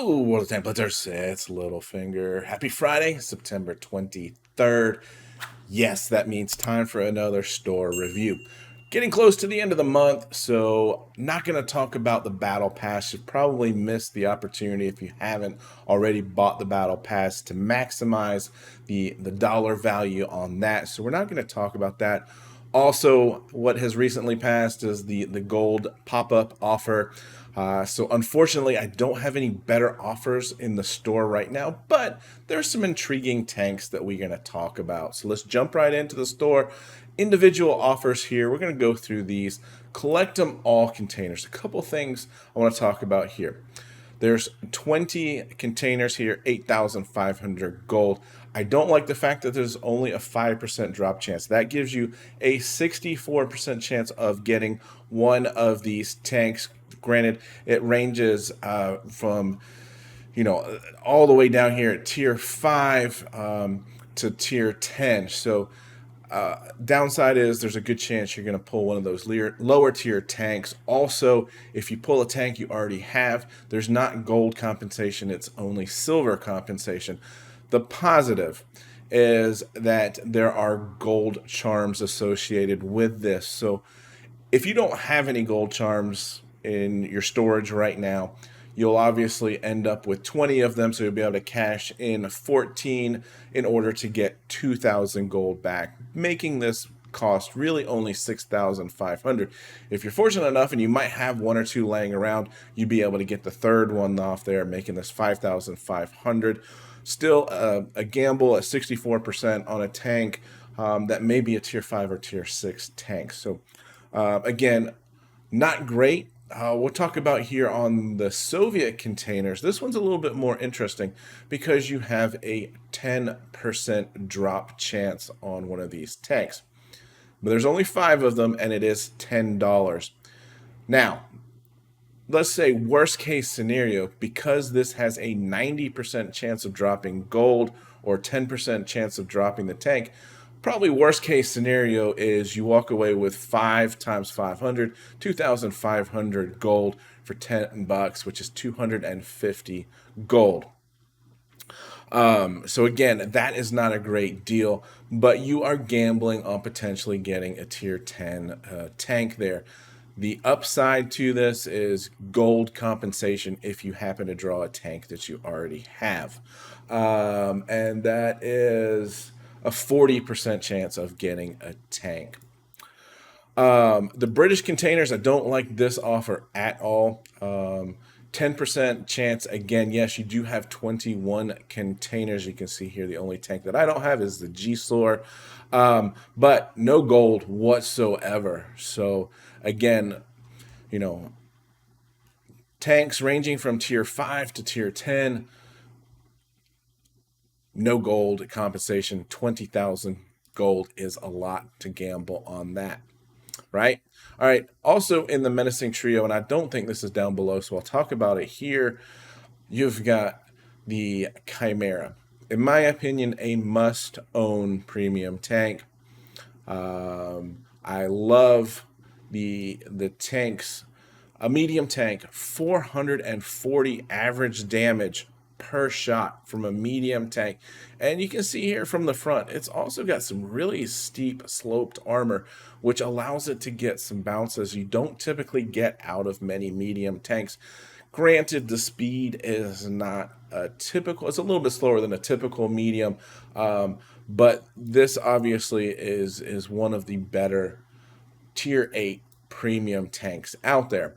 Hello, World of Tank Blitzers. It's Littlefinger. Happy Friday, September 23rd. Yes, that means time for another store review. Getting close to the end of the month, so not going to talk about the Battle Pass. You've probably missed the opportunity if you haven't already bought the Battle Pass to maximize the dollar value on that. So we're not going to talk about that. Also, what has recently passed is the gold pop-up offer. So unfortunately, I don't have any better offers in the store right now, but there's some intriguing tanks that we're going to talk about. So let's jump right into the store. Individual offers here. We're going to go through these, collect them all containers. A couple things I want to talk about here. There's 20 containers here, 8,500 gold. I don't like the fact that there's only a 5% drop chance. That gives you a 64% chance of getting one of these tanks. Granted, it ranges from, all the way down here at tier 5 to tier 10. So downside is there's a good chance you're going to pull one of those lower tier tanks. Also, if you pull a tank you already have, there's not gold compensation, it's only silver compensation. The positive is that there are gold charms associated with this. So if you don't have any gold charms in your storage right now, you'll obviously end up with 20 of them, so you'll be able to cash in 14 in order to get 2,000 gold back, making this cost really only 6,500. If you're fortunate enough and you might have one or two laying around, you'd be able to get the third one off there, making this 5,500. Still a gamble at 64% on a tank that may be a tier 5 or tier 6 tank. So again, not great. We'll talk about here on the Soviet containers. This one's a little bit more interesting because you have a 10% drop chance on one of these tanks. But there's only 5 of them, and it is $10. Now, let's say worst case scenario, because this has a 90% chance of dropping gold or 10% chance of dropping the tank, probably worst case scenario is you walk away with 5 times 500, 2,500 gold for $10, which is 250 gold. So again, that is not a great deal, but you are gambling on potentially getting a tier 10 tank there. The upside to this is gold compensation if you happen to draw a tank that you already have. And that is a 40% chance of getting a tank. The British containers, I don't like this offer at all. 10% chance, again, yes, you do have 21 containers. You can see here the only tank that I don't have is the G-Sor, but no gold whatsoever. So again, tanks ranging from tier 5 to tier 10, no gold compensation. 20,000 gold is a lot to gamble on that, right? All right, also in the menacing trio, and I don't think this is down below, so I'll talk about it here. You've got the Chimera. In my opinion, a must-own premium tank. I love the tanks. A medium tank, 440 average damage per shot from a medium tank. And you can see here from the front, it's also got some really steep sloped armor, which allows it to get some bounces you don't typically get out of many medium tanks. Granted, the speed is not a typical, it's a little bit slower than a typical medium, but this obviously is one of the better tier 8 premium tanks out there.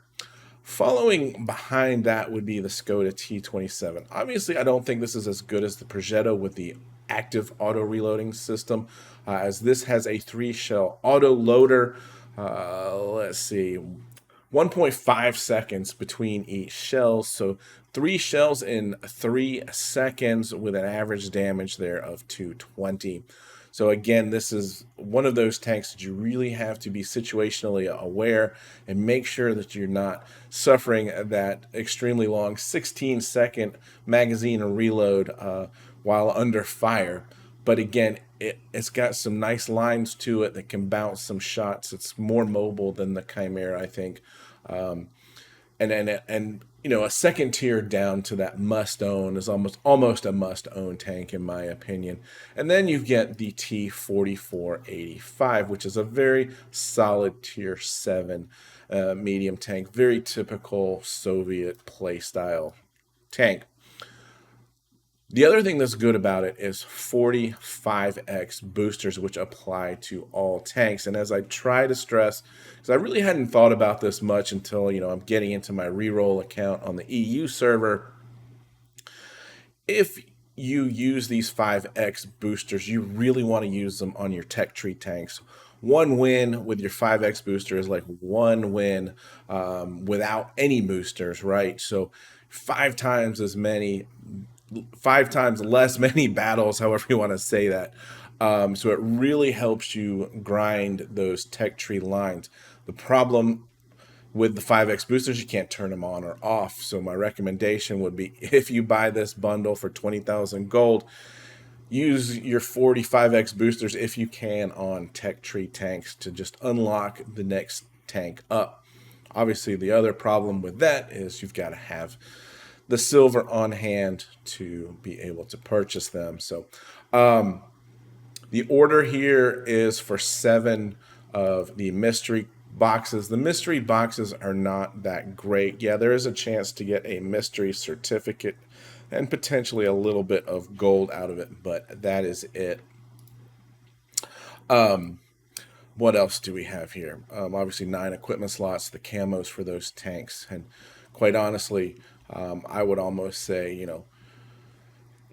Following behind that would be the Skoda T27. Obviously, I don't think this is as good as the Progetto with the active auto reloading system, as this has a 3-shell auto loader. Let's see, 1.5 seconds between each shell, so 3 shells in 3 seconds with an average damage there of 220. So again, this is one of those tanks that you really have to be situationally aware and make sure that you're not suffering that extremely long 16-second magazine reload while under fire. But again, it's got some nice lines to it that can bounce some shots. It's more mobile than the Chimera, I think. And a second tier down to that must own is almost a must own tank in my opinion. And then you get the T4485, which is a very solid tier 7 medium tank, very typical Soviet playstyle tank. The other thing that's good about it is 45x boosters, which apply to all tanks. And as I try to stress, because I really hadn't thought about this much until, I'm getting into my reroll account on the EU server. If you use these 5x boosters, you really want to use them on your tech tree tanks. One win with your 5x booster is like one win without any boosters, right? So 5 times less many battles, however you want to say that. So it really helps you grind those tech tree lines. The problem with the 5x boosters, you can't turn them on or off. So my recommendation would be, if you buy this bundle for 20,000 gold, use your 45x boosters if you can on tech tree tanks to just unlock the next tank up. Obviously, the other problem with that is you've got to have the silver on hand to be able to purchase them. So the order here is for 7 of the mystery boxes. The mystery boxes are not that great. Yeah, there is a chance to get a mystery certificate and potentially a little bit of gold out of it, but that is it. What else do we have here? Obviously 9 equipment slots, the camos for those tanks, and quite honestly, I would almost say,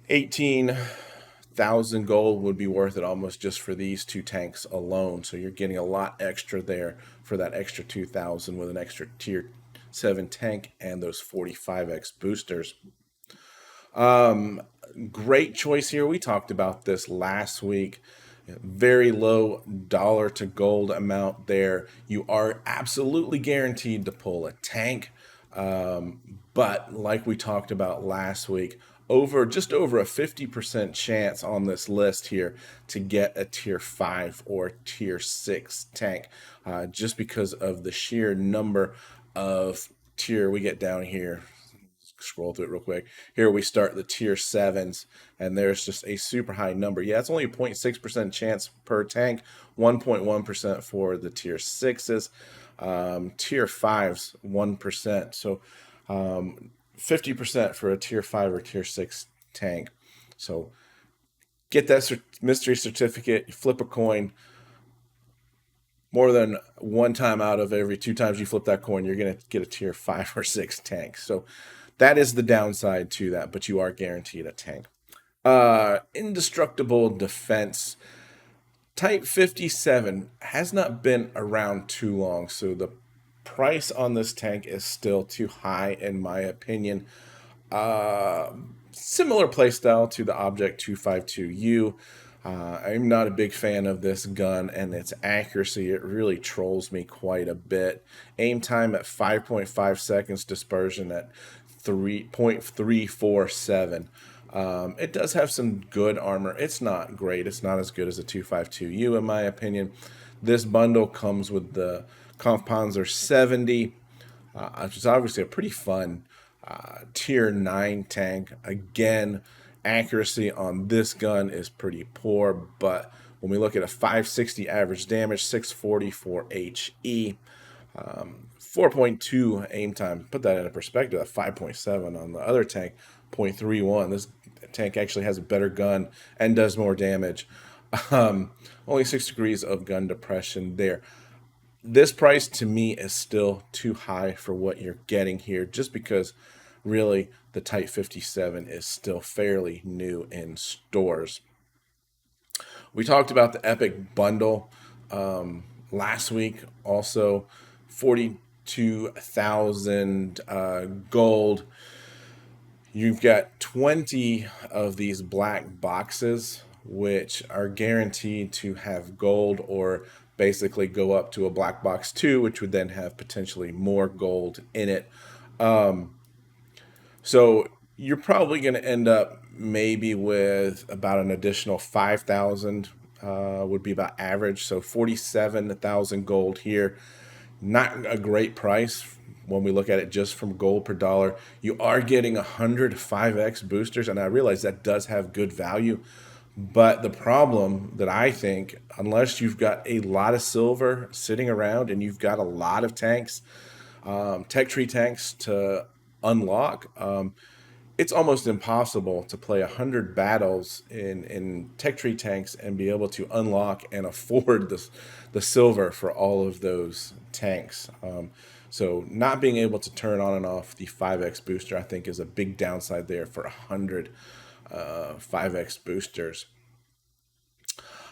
18,000 gold would be worth it almost just for these 2 tanks alone. So you're getting a lot extra there for that extra 2,000 with an extra tier 7 tank and those 45x boosters. Great choice here. We talked about this last week. Very low dollar to gold amount there. You are absolutely guaranteed to pull a tank. But like we talked about last week, just over a 50% chance on this list here to get a tier 5 or tier 6 tank, just because of the sheer number of tier we get down here. Scroll through it real quick. Here we start the tier 7s, and there's just a super high number. Yeah, it's only a 0.6% chance per tank, 1.1% for the tier 6s. Tier 5s, 1%. So 50% for a tier 5 or tier 6 tank. So get that mystery certificate, you flip a coin. More than one time out of every 2 times you flip that coin, you're going to get a tier 5 or 6 tank. So that is the downside to that, but you are guaranteed a tank. Indestructible defense. Type 57 has not been around too long, so the price on this tank is still too high in my opinion. Similar playstyle to the Object 252U. I'm not a big fan of this gun and its accuracy. It really trolls me quite a bit. Aim time at 5.5 seconds, dispersion at 3.347. It does have some good armor. It's not great. It's not as good as a 252U in my opinion. This bundle comes with the Kampfpanzer 70, which is obviously a pretty fun tier 9 tank. Again, accuracy on this gun is pretty poor, but when we look at a 560 average damage, 640 for HE, 4.2 aim time, put that into perspective, 5.7 on the other tank, 0.31. This tank actually has a better gun and does more damage. Only 6 degrees of gun depression there. This price to me is still too high for what you're getting here, just because really the Type 57 is still fairly new in stores. We talked about the Epic Bundle last week, also 42,000 gold. You've got 20 of these black boxes, which are guaranteed to have gold, or basically go up to a black box 2, which would then have potentially more gold in it. So you're probably going to end up maybe with about an additional 5,000 would be about average. So 47,000 gold here. Not a great price when we look at it just from gold per dollar. You are getting 100 5X boosters, and I realize that does have good value. But the problem that I think, unless you've got a lot of silver sitting around and you've got a lot of tanks, tech tree tanks to unlock, it's almost impossible to play 100 battles in tech tree tanks and be able to unlock and afford the silver for all of those tanks. So not being able to turn on and off the 5X booster, I think, is a big downside there for 100 5X boosters.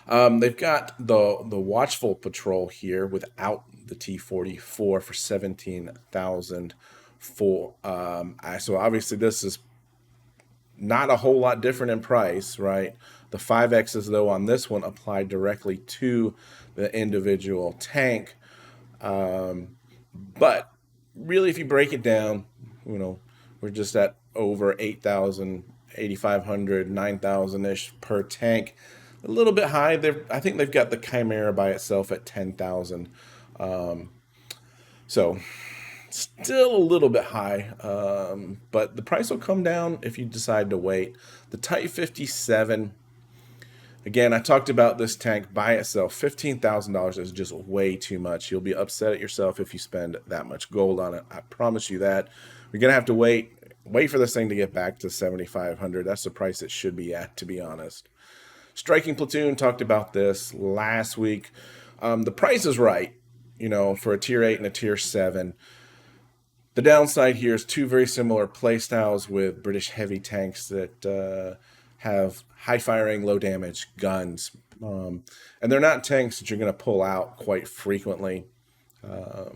They've got the Watchful Patrol here without the T44 for 17,000. So obviously this is not a whole lot different in price, right? The 5Xs, though, on this one apply directly to the individual tank. But really, if you break it down, we're just at over 8,000, 8,500, 9,000-ish per tank. A little bit high. I think they've got the Chimera by itself at 10,000. So still a little bit high, but the price will come down if you decide to wait. The Type 57, again, I talked about this tank by itself. $15,000 is just way too much. You'll be upset at yourself if you spend that much gold on it. I promise you that. We're going to have to wait for this thing to get back to 7,500. That's the price it should be at, to be honest. Striking Platoon, talked about this last week. The price is right, for a tier 8 and a tier 7. The downside here is two very similar playstyles with British heavy tanks that have high firing, low damage guns. And they're not tanks that you're going to pull out quite frequently.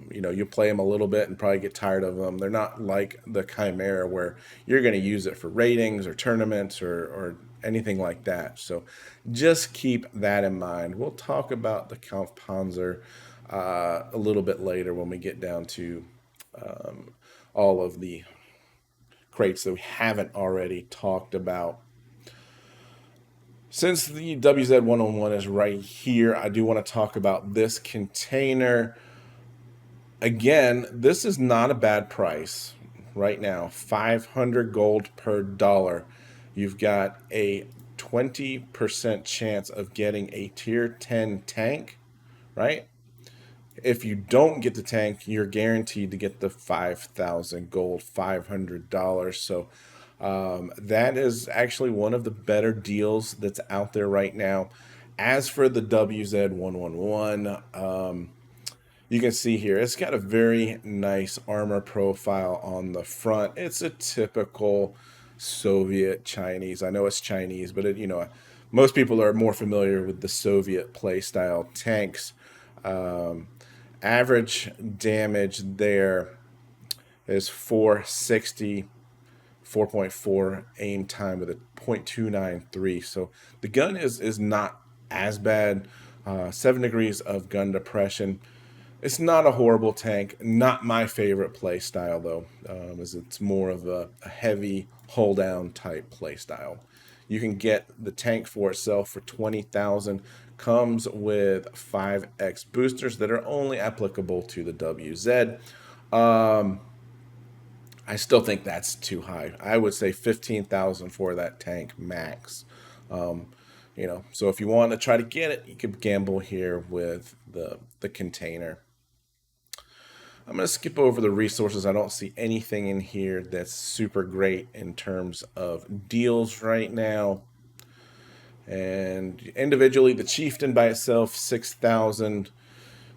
You play them a little bit and probably get tired of them. They're not like the Chimera where you're going to use it for ratings or tournaments or anything like that. So just keep that in mind. We'll talk about the Kampfpanzer a little bit later when we get down to all of the crates that we haven't already talked about. Since the WZ101 is right here, I do want to talk about this container. Again, this is not a bad price right now. 500 gold per dollar. You've got a 20% chance of getting a tier 10 tank, right? If you don't get the tank, you're guaranteed to get the 5,000 gold, $500. So that is actually one of the better deals that's out there right now. As for the WZ111, you can see here, it's got a very nice armor profile on the front. It's a typical Soviet Chinese. I know it's Chinese, but most people are more familiar with the Soviet playstyle tanks. Average damage there is 460, 4.4 aim time with a 0.293. So the gun is not as bad. 7 degrees of gun depression. It's not a horrible tank. Not my favorite play style, though, as it's more of a heavy hull down type play style. You can get the tank for itself for 20,000. Comes with 5X boosters that are only applicable to the WZ. I still think that's too high. I would say 15,000 for that tank max. So if you want to try to get it, you could gamble here with the container. I'm going to skip over the resources. I don't see anything in here that's super great in terms of deals right now. And individually, the Chieftain by itself, 6,000.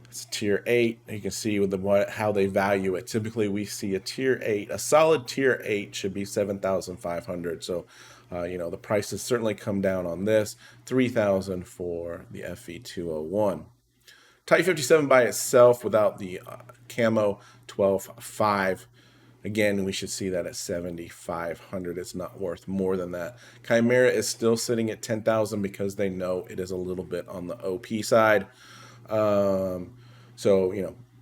It's a tier 8. You can see with how they value it. Typically, we see a tier 8. A solid tier 8 should be 7,500. So, the price has certainly come down on this. 3,000 for the FV201. Type 57 by itself without the camo, 12,500. Again, we should see that at 7,500. It's not worth more than that. Chimera is still sitting at 10,000 because they know it is a little bit on the OP side. So,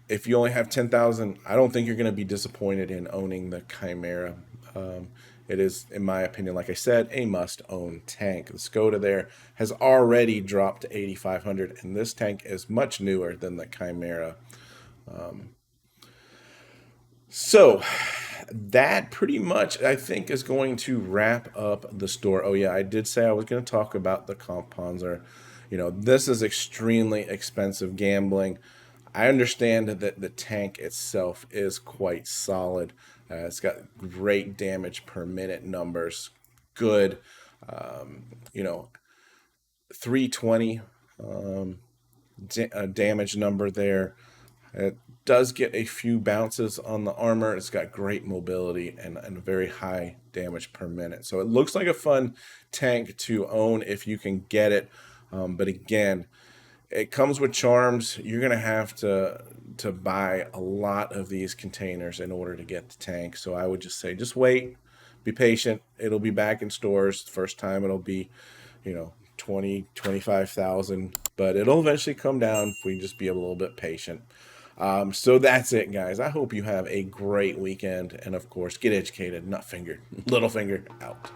if you only have 10,000, I don't think you're going to be disappointed in owning the Chimera. It is, in my opinion, like I said, a must-own tank. The Skoda there has already dropped to 8,500, and this tank is much newer than the Chimera. So that pretty much, I think, is going to wrap up the store. Oh yeah, I did say I was going to talk about the Kampfpanzer. You know, this is extremely expensive gambling. I understand that the tank itself is quite solid. It's got great damage per minute numbers, good, you know, 320 damage number there. It does get a few bounces on the armor. It's got great mobility and very high damage per minute. So it looks like a fun tank to own if you can get it. But again, it comes with charms. You're gonna have to buy a lot of these containers in order to get the tank. So I would just say, just wait, be patient. It'll be back in stores. The first time it'll be, 25,000, but it'll eventually come down if we just be a little bit patient. So that's it, guys. I hope you have a great weekend, and of course, get educated, not fingered. Littlefinger out.